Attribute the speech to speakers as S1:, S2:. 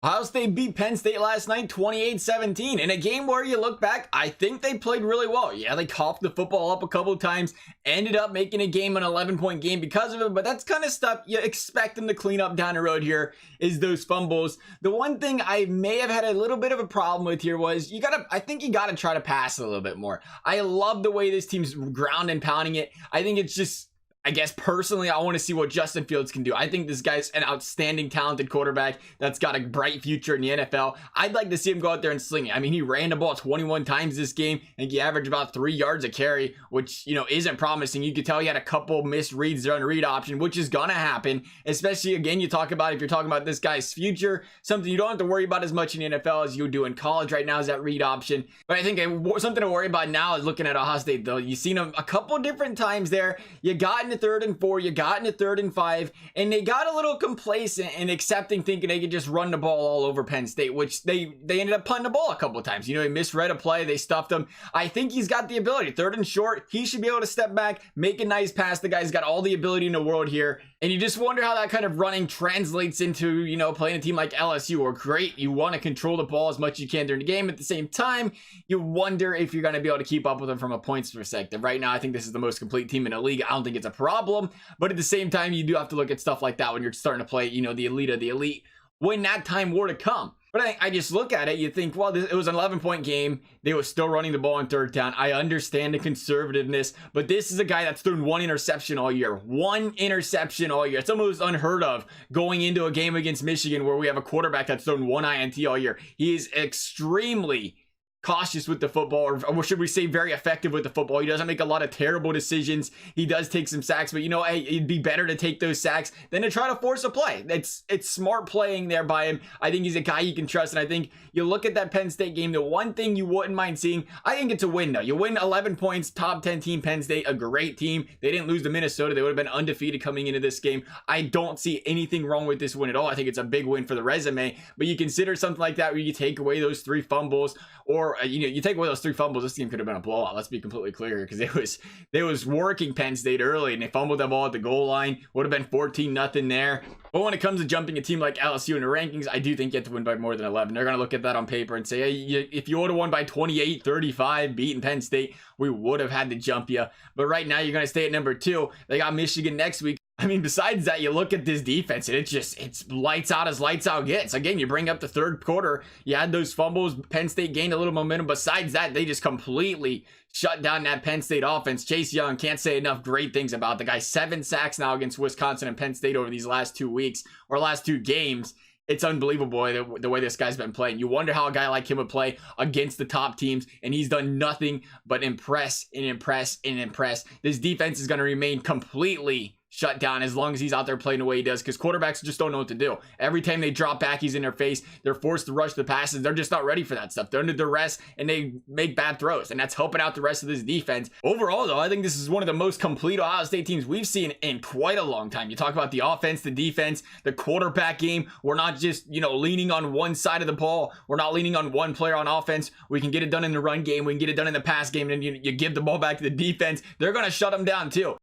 S1: Ohio State beat Penn State last night 28-17 in a game where you look back, I think they played really well. Yeah, they coughed the football up a couple of times, ended up making a game an 11-point game because of it, but that's kind of stuff you expect them to clean up down the road here is those fumbles. The one thing I may have had a little bit of a problem with here was I think you gotta try to pass a little bit more. I love the way this team's ground and pounding it. I think it's just, I guess personally, I want to see what Justin Fields can do. I think this guy's an outstanding, talented quarterback that's got a bright future in the NFL. I'd like to see him go out there and sling it. I mean, he ran the ball 21 times this game. I think he averaged about 3 yards a carry, which, isn't promising. You could tell he had a couple missed reads there on the read option, which is going to happen, especially, again, if you're talking about this guy's future, something you don't have to worry about as much in the NFL as you do in college right now is that read option. But I think something to worry about now is looking at Ohio State, though. You've seen him a couple different times there. You got into 3rd and 4, you got into 3rd and 5, and they got a little complacent and accepting, thinking they could just run the ball all over Penn State, which they ended up punting the ball a couple of times. He misread a play, they stuffed him. I think he's got the ability. 3rd and short, he should be able to step back, make a nice pass. The guy's got all the ability in the world here, and you just wonder how that kind of running translates into, playing a team like LSU, or great, you want to control the ball as much as you can during the game. At the same time, you wonder if you're going to be able to keep up with them from a points perspective. Right now, I think this is the most complete team in the league. I don't think it's a problem. But at the same time, you do have to look at stuff like that when you're starting to play, the elite of the elite, when that time were to come. But I just look at it, you think, well, it was an 11-point game. They were still running the ball on 3rd down. I understand the conservativeness, but this is a guy that's thrown 1 interception all year. 1 interception all year. It's almost unheard of going into a game against Michigan where we have a quarterback that's thrown 1 INT all year. He is extremely cautious with the football, or should we say very effective with the football. He doesn't make a lot of terrible decisions. He does take some sacks, but hey, it'd be better to take those sacks than to try to force a play. It's smart playing there by him. I think he's a guy you can trust, and I think you look at that Penn State game, the one thing you wouldn't mind seeing, I think it's a win though. You win 11 points, top 10 team, Penn State, a great team. They didn't lose to Minnesota. They would have been undefeated coming into this game. I don't see anything wrong with this win at all. I think it's a big win for the resume, but you consider something like that where you take away those 3 fumbles, or you take away those 3 fumbles, this game could have been a blowout. Let's be completely clear here, because they was working Penn State early, and they fumbled that ball at the goal line. Would have been 14-0 there. But when it comes to jumping a team like LSU in the rankings, I do think you have to win by more than 11. They're going to look at that on paper and say, hey, if you would have won by 28, 35, beating Penn State, we would have had to jump you. But right now, you're going to stay at number 2. They got Michigan next week. I mean, besides that, you look at this defense, and it's lights out as lights out gets. Again, you bring up the 3rd quarter, you had those fumbles, Penn State gained a little momentum. Besides that, they just completely shut down that Penn State offense. Chase Young, can't say enough great things about the guy. 7 sacks now against Wisconsin and Penn State over these last 2 weeks, or last 2 games. It's unbelievable the way this guy's been playing. You wonder how a guy like him would play against the top teams, and he's done nothing but impress and impress and impress. This defense is going to remain completely shut down as long as he's out there playing the way he does, because quarterbacks just don't know what to do. Every time they drop back, he's in their face. They're forced to rush the passes. They're just not ready for that stuff. They're under duress, and they make bad throws, and that's helping out the rest of this defense. Overall, though, I think this is one of the most complete Ohio State teams we've seen in quite a long time. You talk about the offense, the defense, the quarterback game. We're not just, leaning on one side of the ball. We're not leaning on one player on offense. We can get it done in the run game. We can get it done in the pass game, and you give the ball back to the defense. They're going to shut them down, too.